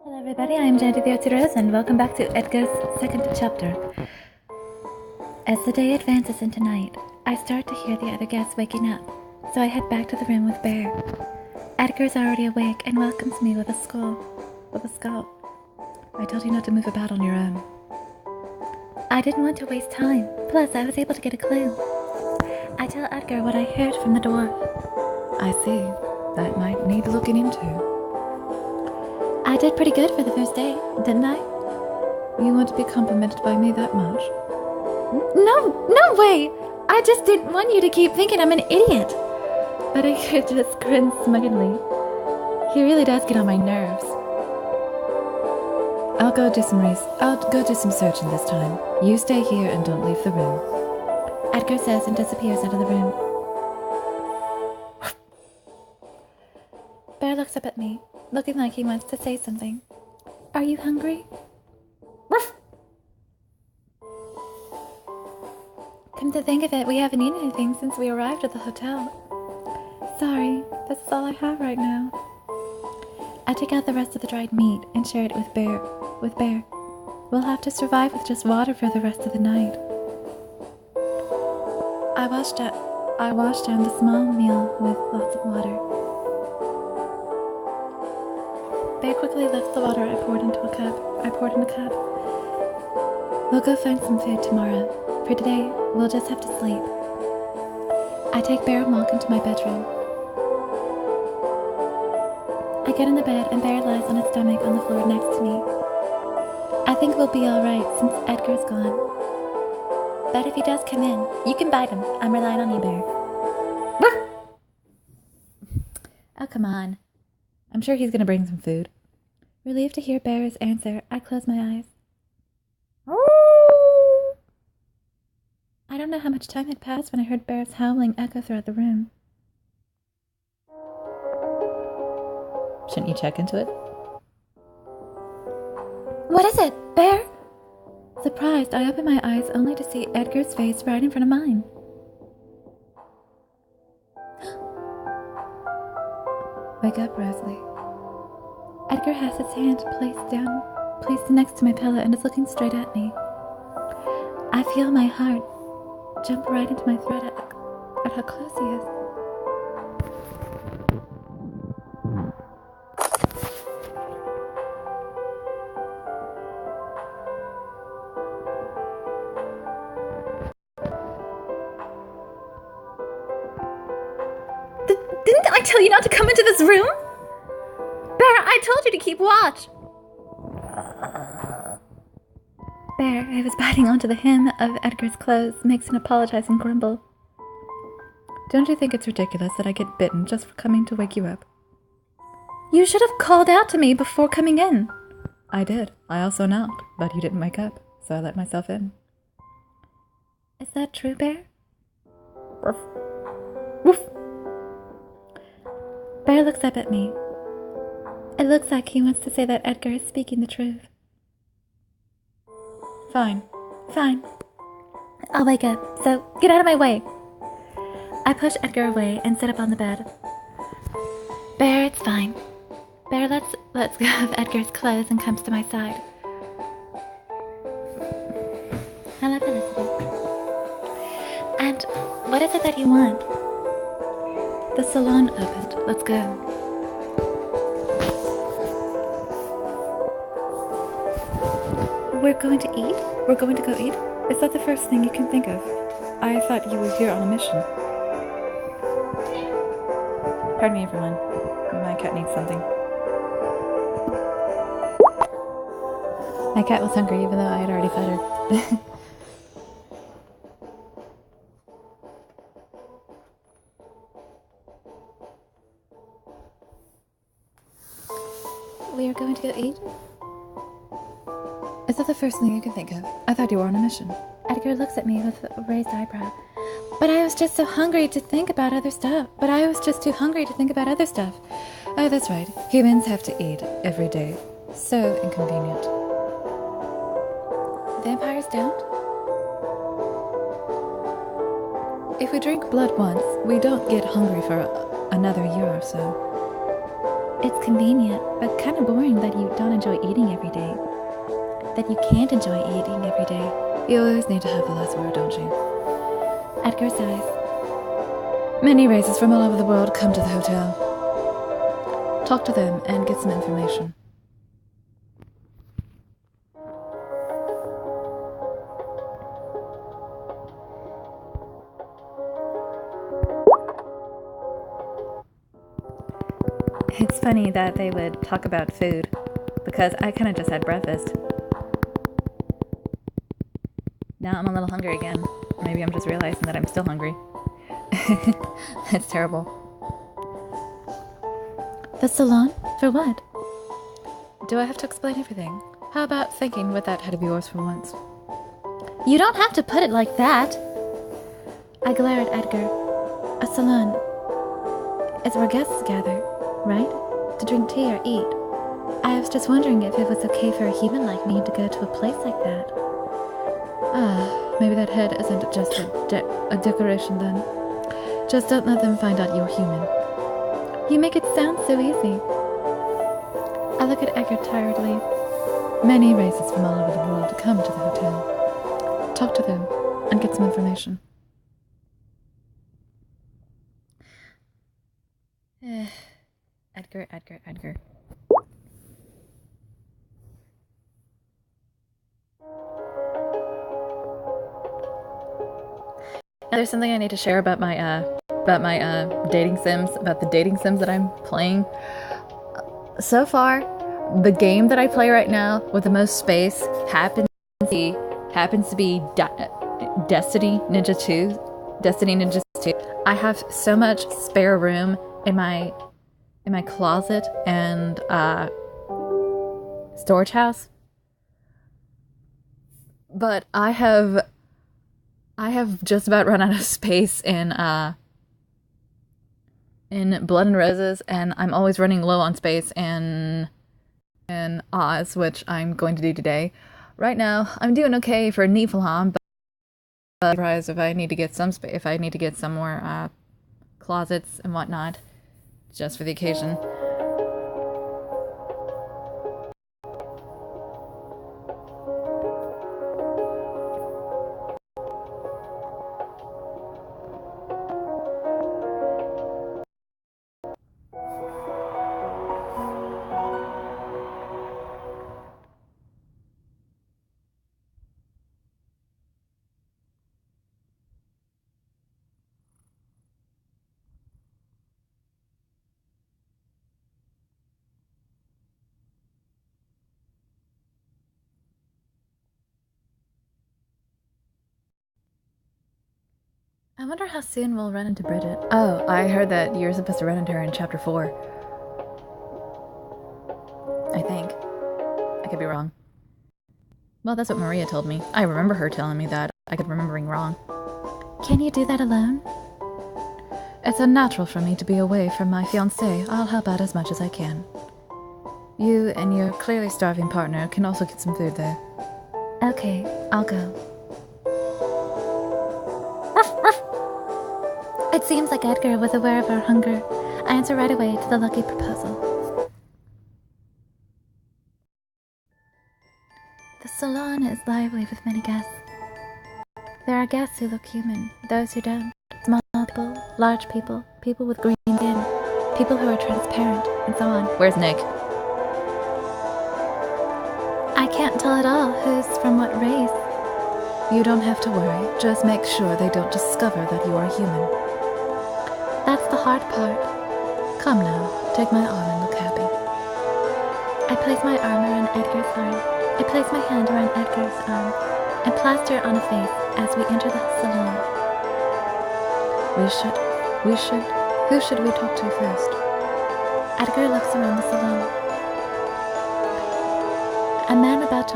Hello everybody, I am Jandy the Arturos and welcome back to Edgar's second chapter. As the day advances into night, I start to hear the other guests waking up, so I head back to the room with Bear. Edgar's already awake and welcomes me with a skull. I told you not to move about on your own. I didn't want to waste time, plus I was able to get a clue. I tell Edgar what I heard from the dwarf. I see. That might need looking into. I did pretty good for the first day, didn't I? You want to be complimented by me that much? No way! I just didn't want you to keep thinking I'm an idiot. But I could just grin smugly. He really does get on my nerves. I'll go do some searching this time. You stay here and don't leave the room. Edgar says and disappears out of the room. Bear looks up at me, looking like he wants to say something. Are you hungry? Ruff! Come to think of it, we haven't eaten anything since we arrived at the hotel. Sorry, this is all I have right now. I take out the rest of the dried meat and share it with Bear. We'll have to survive with just water for the rest of the night. I washed down the small meal with lots of water. Bear quickly lifts the water I poured in a cup. We'll go find some food tomorrow. For today, we'll just have to sleep. I take Bear and walk into my bedroom. I get in the bed and Bear lies on his stomach on the floor next to me. I think we'll be alright since Edgar's gone. But if he does come in, you can bite him. I'm relying on you, Bear. Oh, come on. I'm sure he's gonna bring some food. Relieved to hear Bear's answer, I close my eyes. I don't know how much time had passed when I heard Bear's howling echo throughout the room. Shouldn't you check into it? What is it, Bear? Surprised, I open my eyes only to see Edgar's face right in front of mine. Wake up, Rosalie. Edgar has his hand placed next to my pillow and is looking straight at me. I feel my heart jump right into my throat at how close he is. Didn't I tell you not to come into this room? Bear, I told you to keep watch. Bear, who was biting onto the hem of Edgar's clothes, makes an apologizing grumble. Don't you think it's ridiculous that I get bitten just for coming to wake you up? You should have called out to me before coming in. I did. I also knocked, but you didn't wake up, so I let myself in. Is that true, Bear? Ruff. Woof. Bear looks up at me. It looks like he wants to say that Edgar is speaking the truth. Fine. I'll wake up, so get out of my way. I push Edgar away and sit up on the bed. Bear, it's fine. Bear lets go of Edgar's clothes and comes to my side. Hello, Felicity. And what is it that you want? The salon opened. Let's go. We're going to eat? We're going to go eat? Is that the first thing you can think of? I thought you were here on a mission. Pardon me, everyone. My cat needs something. My cat was hungry even though I had already fed her. We are going to go eat? Is that the first thing you can think of? I thought you were on a mission. Edgar looks at me with a raised eyebrow. But I was just so hungry to think about other stuff. Oh, that's right. Humans have to eat every day. So inconvenient. Vampires don't? If we drink blood once, we don't get hungry for another year or so. It's convenient, but kind of boring that you don't enjoy eating every day. That you can't enjoy eating every day. You always need to have the last word, don't you? Edgar sighs. Many races from all over the world come to the hotel. Talk to them and get some information. It's funny that they would talk about food, because I kind of just had breakfast. Now I'm a little hungry again. Maybe I'm just realizing that I'm still hungry. It's terrible. The salon? For what? Do I have to explain everything? How about thinking with that head of yours for once? You don't have to put it like that. I glare at Edgar. A salon is where guests gather, right? To drink tea or eat. I was just wondering if it was okay for a human like me to go to a place like that. Maybe that head isn't just a decoration then. Just don't let them find out you're human. You make it sound so easy. I look at Edgar tiredly. Many races from all over the world come to the hotel. Talk to them and get some information. Edgar. Now, there's something I need to share about my dating sims, about the dating sims that I'm playing. So far, the game that I play right now with the most space happens to be Destiny Ninja 2. Destiny Ninja 2. I have so much spare room in my closet and storage house, but I have just about run out of space in Blood and Roses, and I'm always running low on space in Oz, which I'm going to do today. Right now, I'm doing okay for Niflheim, but I'm surprised if I need to get some space, if I need to get some more closets and whatnot, just for the occasion. I wonder how soon we'll run into Bridget. Oh, I heard that you're supposed to run into her in chapter 4. I think. I could be wrong. Well, that's what Maria told me. I remember her telling me that. I could be remembering wrong. Can you do that alone? It's unnatural for me to be away from my fiancé. I'll help out as much as I can. You and your clearly starving partner can also get some food there. Okay, I'll go. It seems like Edgar was aware of our hunger. I answer right away to the lucky proposal. The salon is lively with many guests. There are guests who look human, those who don't. Small people, large people, people with green skin, people who are transparent, and so on. Where's Nick? I can't tell at all who's from what race. You don't have to worry. Just make sure they don't discover that you are human. That's the hard part. Come now, take my arm and look happy. I place my arm around Edgar's arm. I place my hand around Edgar's arm and plaster it on a face as we enter the salon. We should. Who should we talk to first? Edgar looks around the salon. A man about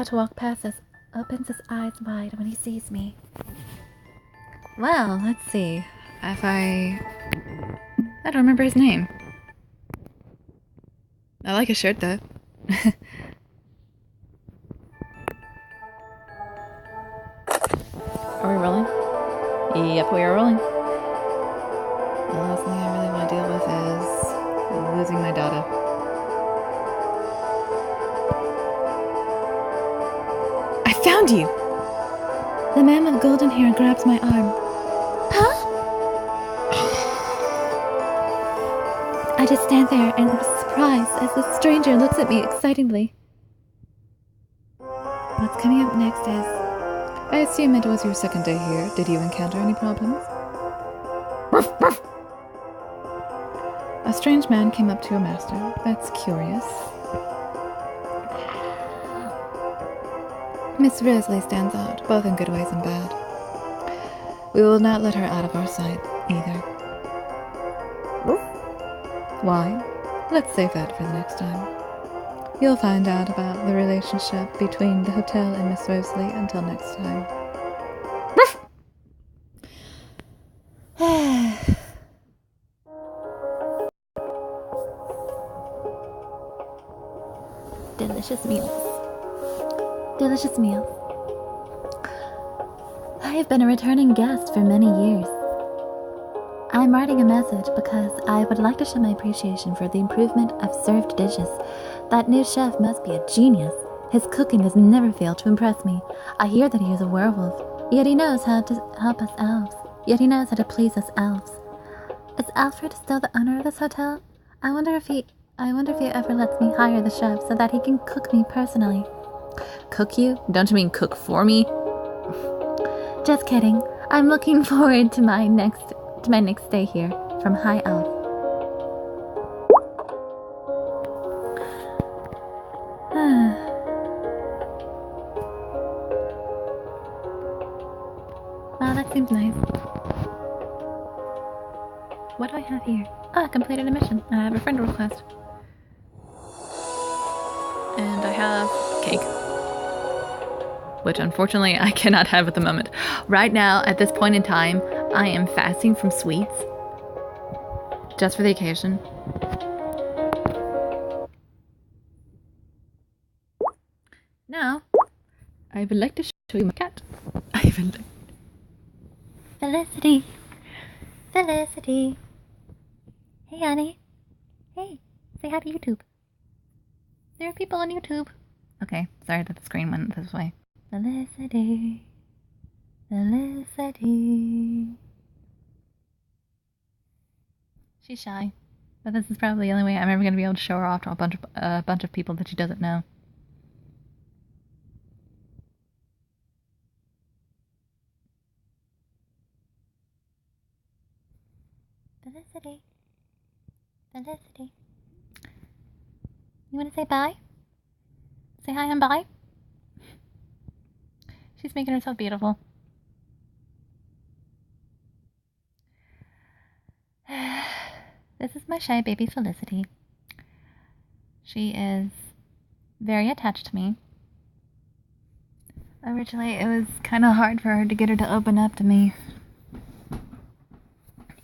to walk past us opens his eyes wide when he sees me. Well, let's see. I don't remember his name. I like his shirt though. Are we rolling? Yep, we are rolling. The last thing I really want to deal with is found you! The man with golden hair grabs my arm. Huh? I just stand there in surprise as the stranger looks at me excitedly. What's coming up next is... I assume it was your second day here. Did you encounter any problems? A strange man came up to your master. That's curious. Miss Rosalie stands out, both in good ways and bad. We will not let her out of our sight, either. Why? Let's save that for the next time. You'll find out about the relationship between the hotel and Miss Rosalie until next time. Delicious meals. Delicious meals. I have been a returning guest for many years. I'm writing a message because I would like to show my appreciation for the improvement of served dishes. That new chef must be a genius. His cooking has never failed to impress me. I hear that he is a werewolf, yet he knows how to help us elves. Yet he knows how to please us elves. Is Alfred still the owner of this hotel? I wonder if he ever lets me hire the chef so that he can cook me personally. Cook you? Don't you mean cook for me? Just kidding. I'm looking forward to my next stay here from High Elf. Wow, that seems nice. What do I have here? Oh, I completed a mission. I have a friend request. And I have cake. Which unfortunately I cannot have at the moment. Right now, at this point in time, I am fasting from sweets. Just for the occasion. Now, I would like to show you my cat. Felicity. Felicity. Hey, honey. Hey, say hi to YouTube. There are people on YouTube. Okay, sorry that the screen went this way. Felicity. Felicity. She's shy, but this is probably the only way I'm ever going to be able to show her off to a bunch of people that she doesn't know. Felicity. Felicity. You want to say bye? Say hi and bye? She's making herself beautiful. This is my shy baby Felicity. She is very attached to me. Originally, it was kind of hard for her to get her to open up to me.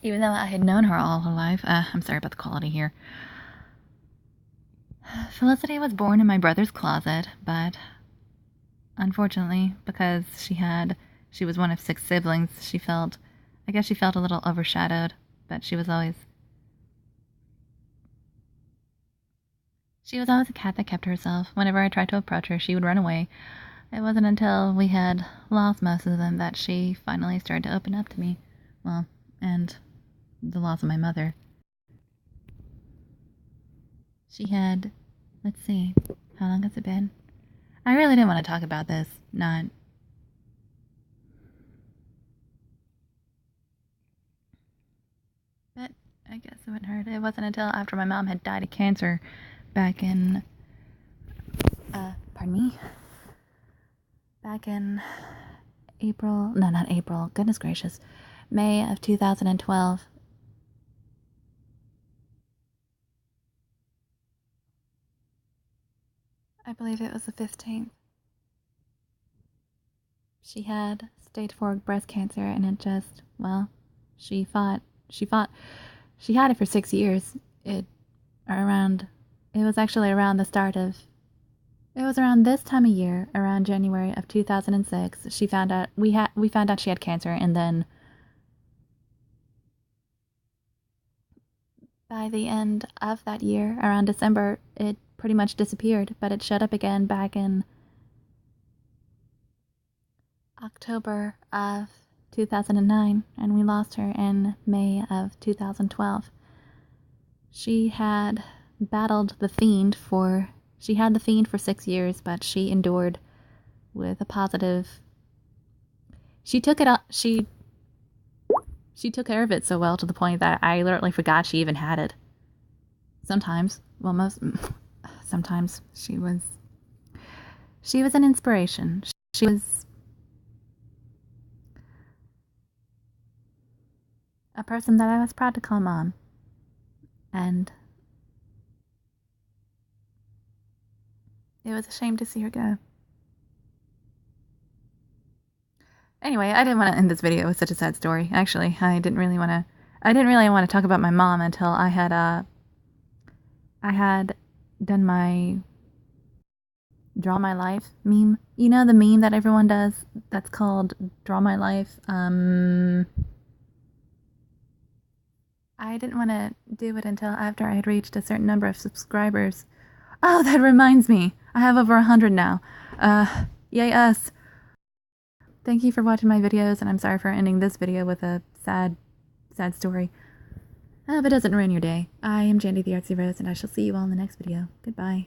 Even though I had known her all her life. I'm sorry about the quality here. Felicity was born in my brother's closet, but unfortunately, because she was one of 6 siblings, I guess she felt a little overshadowed, but she was always a cat that kept to herself. Whenever I tried to approach her, she would run away. It wasn't until we had lost most of them that she finally started to open up to me. Well, and the loss of my mother. She had, let's see, how long has it been? I really didn't want to talk about this, but I guess it wouldn't hurt. It wasn't until after my mom had died of cancer back in, back in goodness gracious, May of 2012. I believe it was the 15th. She had stage 4 breast cancer, and it just, well, she had it for 6 years. It was actually around this time of year, around January of 2006, we found out she had cancer, and then by the end of that year, around December, it pretty much disappeared, but it showed up again back in October of 2009, and we lost her in May of 2012. She had battled the fiend for 6 years, but she endured with a positive. She took care of it so well to the point that I literally forgot she even had it. Sometimes she was an inspiration. She was a person that I was proud to call mom. And it was a shame to see her go. Anyway, I didn't want to end this video with such a sad story. Actually, I didn't really want to talk about my mom until I had done my Draw My Life meme. You know the meme that everyone does that's called Draw My Life? I didn't want to do it until after I had reached a certain number of subscribers. Oh, that reminds me. I have over 100 now. Yay us. Thank you for watching my videos, and I'm sorry for ending this video with a sad story. I hope it doesn't ruin your day. I am Jandy the Artsy Rose, and I shall see you all in the next video. Goodbye.